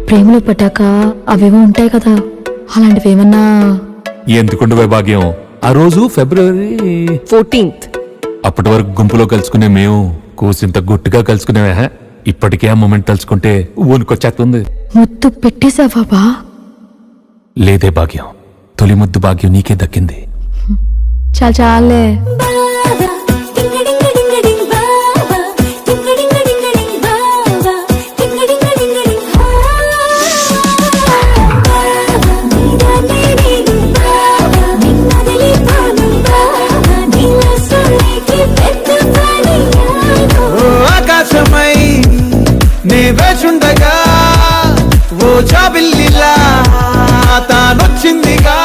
ప్రేమలో పడ్డాక అవేవో ఉంటాయి కదా, అలాంటివి ఏమన్నా? ఎందుకుండవే భాగ్యం, ఆ రోజు ఫిబ్రవరి 14th. అప్పటి వరకు గుంపులో కలుసుకునే మేము కూసింత గుట్టుగా కలుసుకునేవా? ఇప్పటికే ఆ మూమెంట్ తలుచుకుంటే ఊనుకొచ్చేస్తుంది. ముద్దు పెట్టేశావా బా? లేదే భాగ్యం, తొలి ముద్దు భాగ్యం నీకే దక్కింది. చాలే. ఆకాశమై నే వేచుండగా ఓ జాబిల్లిలా తానొచ్చిందిగా